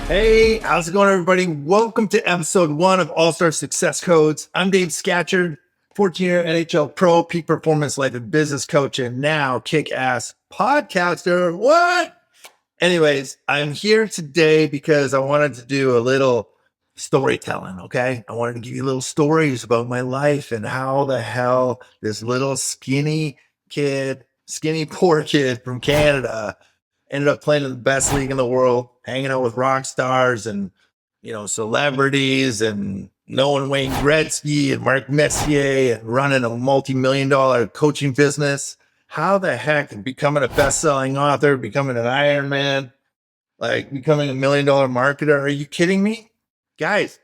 Hey, how's it going, everybody? Welcome to episode 1 of All-Star Success Codes. I'm Dave Scatchard, 14-year NHL pro, peak performance life and business coach, and now kick-ass podcaster. What? Anyways, I'm here today because I wanted to do a little storytelling, okay? I wanted to give you little stories about my life and how the hell this little skinny poor kid from Canada ended up playing in the best league in the world, hanging out with rock stars and, celebrities and knowing Wayne Gretzky and Mark Messier and running a multi-million-dollar coaching business. How the heck becoming a best-selling author, becoming an Ironman, like becoming $1 million marketer? Are you kidding me? Guys,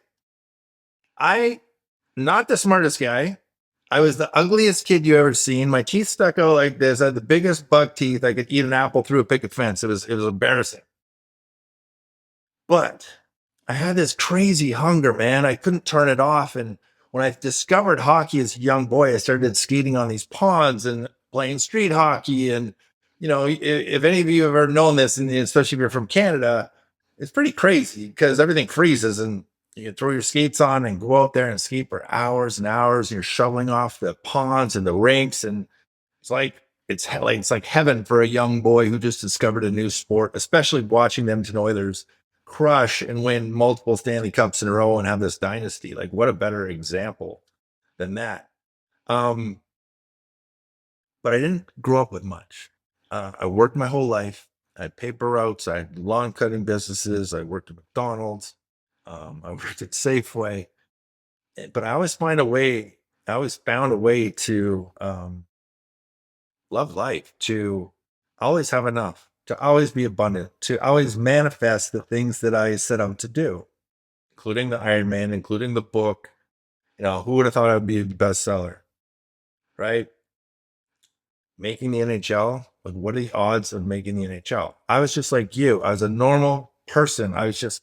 I not the smartest guy. I was the ugliest kid you ever seen. My teeth stuck out like this. I had the biggest buck teeth. I could eat an apple through a picket fence. It was embarrassing. But I had this crazy hunger, man. I couldn't turn it off. And when I discovered hockey as a young boy, I started skating on these ponds and playing street hockey. And, if any of you have ever known this, and especially if you're from Canada, it's pretty crazy because everything freezes and you can throw your skates on and go out there and skate for hours and hours. And you're shoveling off the ponds and the rinks. And it's like heaven for a young boy who just discovered a new sport, especially watching the Edmonton Oilers crush and win multiple Stanley Cups in a row and have this dynasty. Like, what a better example than that? But I didn't grow up with much. I worked my whole life. I had paper routes. I had lawn cutting businesses. I worked at McDonald's. I worked at Safeway. But I always find a way. I always found a way to love life, to always have enough, to always be abundant, to always manifest the things that I set out to do, including the Ironman, including the book. Who would have thought I would be a bestseller, right? Making the NHL, like, what are the odds of making the NHL? I was just like you. I was a normal person. I was just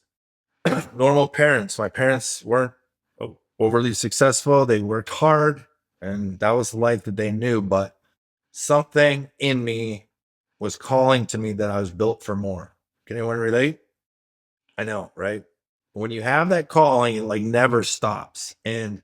normal parents. My parents weren't overly successful. They worked hard, and that was the life that they knew. But something in me was calling to me that I was built for more. Can anyone relate? I know, right? When you have that calling, it like never stops. And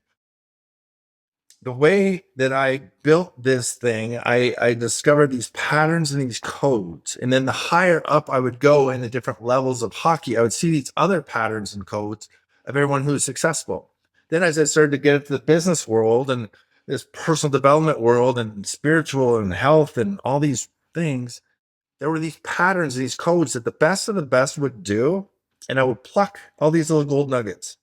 the way that I built this thing, I discovered these patterns and these codes. And then the higher up I would go in the different levels of hockey, I would see these other patterns and codes of everyone who's successful. Then as I started to get into the business world and this personal development world and spiritual and health and all these things, there were these patterns, these codes that the best of the best would do. And I would pluck all these little gold nuggets.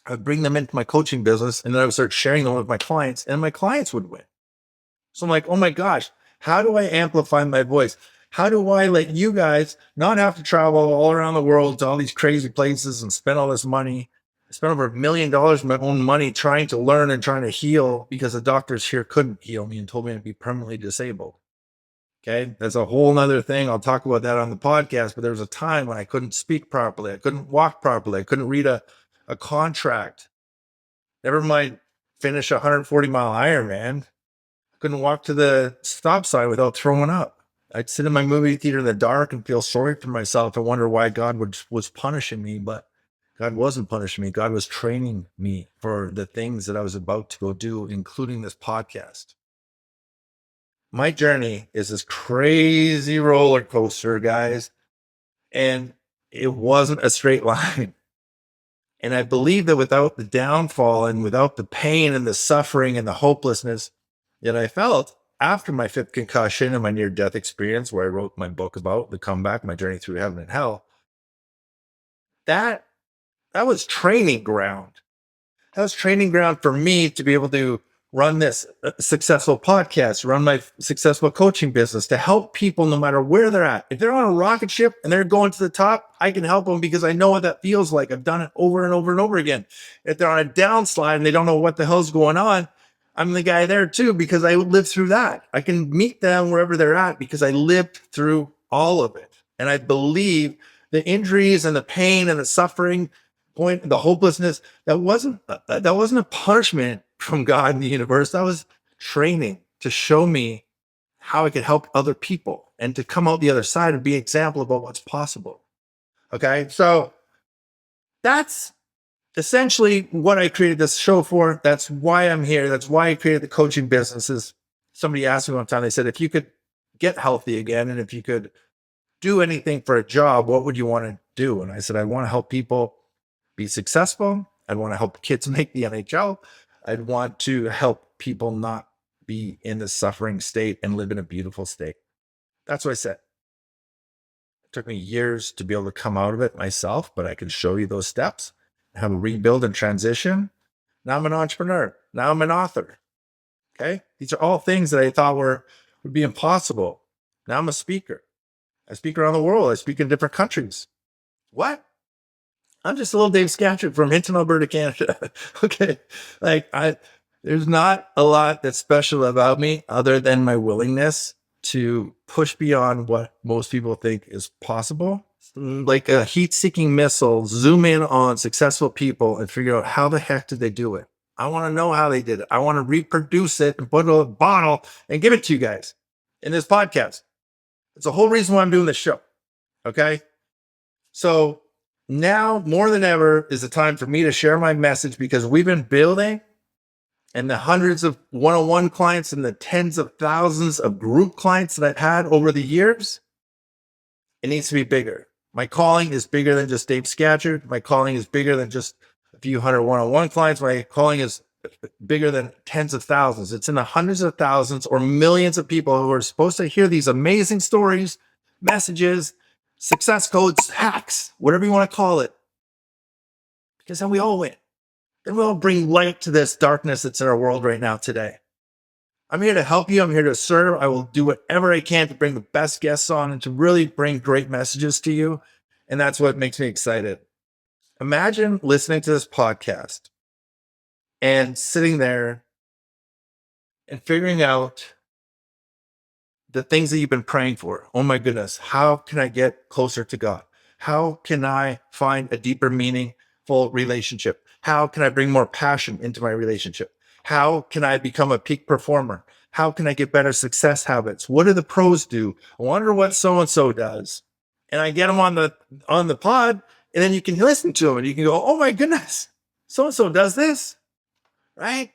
I would bring them into my coaching business and then I would start sharing them with my clients and my clients would win. So I'm like, oh my gosh, how do I amplify my voice? How do I let you guys not have to travel all around the world to all these crazy places and spend all this money? I spent over $1 million of my own money trying to learn and trying to heal because the doctors here couldn't heal me and told me I'd be permanently disabled. Okay. That's a whole nother thing. I'll talk about that on the podcast, but there was a time when I couldn't speak properly. I couldn't walk properly. I couldn't read a contract. Never mind finish a 140-mile Ironman. I couldn't walk to the stop sign without throwing up. I'd sit in my movie theater in the dark and feel sorry for myself and wonder why God was punishing me, but God wasn't punishing me. God was training me for the things that I was about to go do, including this podcast. My journey is this crazy roller coaster, guys, and it wasn't a straight line. And I believe that without the downfall and without the pain and the suffering and the hopelessness that I felt after my 5th concussion and my near-death experience, where I wrote my book about the comeback, my journey through heaven and hell, that was training ground. That was training ground for me to be able to run this successful podcast, run my successful coaching business, to help people no matter where they're at. If they're on a rocket ship and they're going to the top, I can help them because I know what that feels like. I've done it over and over and over again. If they're on a downslide and they don't know what the hell's going on, I'm the guy there too because I lived through that. I can meet them wherever they're at because I lived through all of it. And I believe the injuries and the pain and the suffering, the hopelessness, that wasn't a punishment from God in the universe. That was training to show me how I could help other people and to come out the other side and be an example about what's possible. Okay. So that's essentially what I created this show for. That's why I'm here. That's why I created the coaching businesses. Somebody asked me one time, they said, if you could get healthy again and if you could do anything for a job, what would you want to do? And I said, I want to help people be successful. I'd want to help kids make the NHL. I'd want to help people not be in the suffering state and live in a beautiful state. That's what I said. It took me years to be able to come out of it myself, but I can show you those steps, how to rebuild and transition. Now I'm an entrepreneur. Now I'm an author. Okay. These are all things that I thought would be impossible. Now I'm a speaker. I speak around the world. I speak in different countries. What? I'm just a little Dave Scatchard from Hinton, Alberta, Canada. Okay. There's not a lot that's special about me other than my willingness to push beyond what most people think is possible. Like a heat seeking missile, zoom in on successful people and figure out how the heck did they do it? I want to know how they did it. I want to reproduce it and put it in a bottle and give it to you guys in this podcast. It's the whole reason why I'm doing this show. Okay. So now more than ever is the time for me to share my message because we've been building and the hundreds of one-on-one clients and the tens of thousands of group clients that I've had over the years. It needs to be bigger. My calling is bigger than just Dave Scatchard. My calling is bigger than just a few hundred one-on-one clients. My calling is bigger than tens of thousands. It's in the hundreds of thousands or millions of people who are supposed to hear these amazing stories, messages, success codes, hacks, whatever you want to call it. Because then we all win. Then we'll bring light to this darkness that's in our world right now today. I'm here to help you. I'm here to serve. I will do whatever I can to bring the best guests on and to really bring great messages to you. And that's what makes me excited. Imagine listening to this podcast and sitting there and figuring out the things that you've been praying for. Oh my goodness, how can I get closer to God? How can I find a deeper, meaningful relationship? How can I bring more passion into my relationship? How can I become a peak performer? How can I get better success habits? What do the pros do? I wonder what so-and-so does. And I get them on the pod, and then you can listen to them and you can go, oh my goodness, so-and-so does this, right?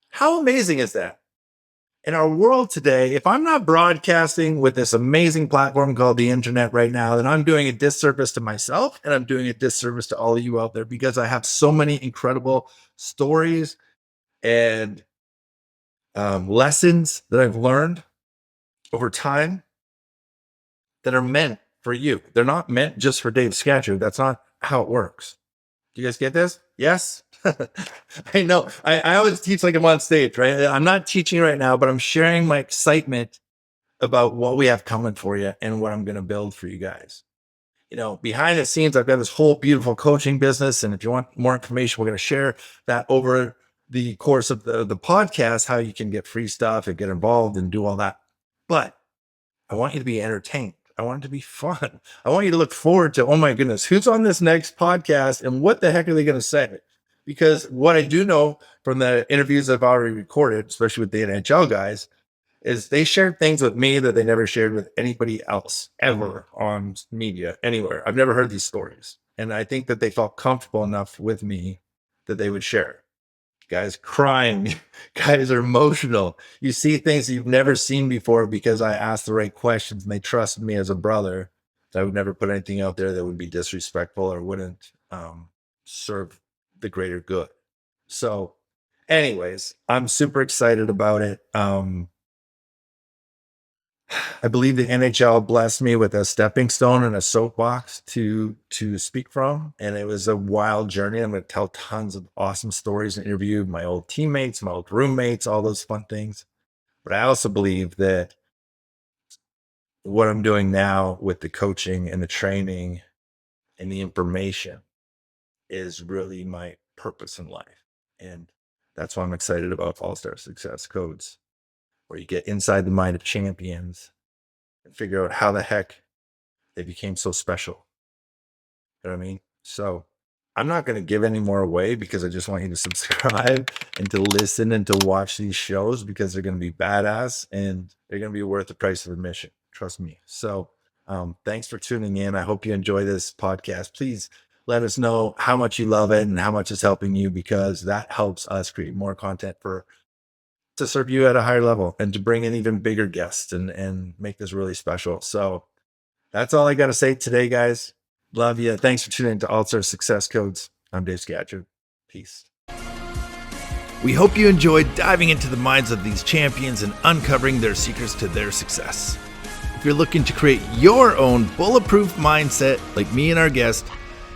How amazing is that? In our world today, if I'm not broadcasting with this amazing platform called the internet right now, then I'm doing a disservice to myself and I'm doing a disservice to all of you out there because I have so many incredible stories and lessons that I've learned over time that are meant for you. They're not meant just for Dave Scatchard. That's not how it works. Do you guys get this? Yes? I know. I always teach like I'm on stage, right? I'm not teaching right now, but I'm sharing my excitement about what we have coming for you and what I'm going to build for you guys. You know, behind the scenes, I've got this whole beautiful coaching business. And if you want more information, we're going to share that over the course of the podcast, how you can get free stuff and get involved and do all that. But I want you to be entertained. I want it to be fun. I want you to look forward to, oh my goodness, who's on this next podcast and what the heck are they going to say? Because what I do know from the interviews I've already recorded, especially with the NHL guys, is they shared things with me that they never shared with anybody else ever on media, anywhere. I've never heard these stories. And I think that they felt comfortable enough with me that they would share. Guys crying, guys are emotional. You see things you've never seen before because I asked the right questions and they trusted me as a brother. I would never put anything out there that would be disrespectful or wouldn't serve the greater good. So anyways, I'm super excited about it. I believe the NHL blessed me with a stepping stone and a soapbox to speak from. And it was a wild journey. I'm going to tell tons of awesome stories and interview my old teammates, my old roommates, all those fun things. But I also believe that what I'm doing now with the coaching and the training and the information is really my purpose in life. And that's why I'm excited about All-Star Success Codes, where you get inside the mind of champions and figure out how the heck they became so special. You know what I mean? So I'm not going to give any more away because I just want you to subscribe and to listen and to watch these shows because they're going to be badass and they're going to be worth the price of admission. Trust me. So Thanks for tuning in. I hope you enjoy this podcast. Please let us know how much you love it and how much it's helping you, because that helps us create more content to serve you at a higher level and to bring in even bigger guests and make this really special. So that's all I got to say today, guys. Love you. Thanks for tuning in to All-Star Success Codes. I'm Dave Scatchard. Peace. We hope you enjoyed diving into the minds of these champions and uncovering their secrets to their success. If you're looking to create your own bulletproof mindset like me and our guest,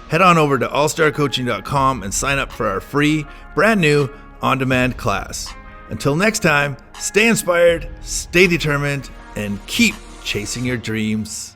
head on over to allstarcoaching.com and sign up for our free, brand new, on-demand class. Until next time, stay inspired, stay determined, and keep chasing your dreams.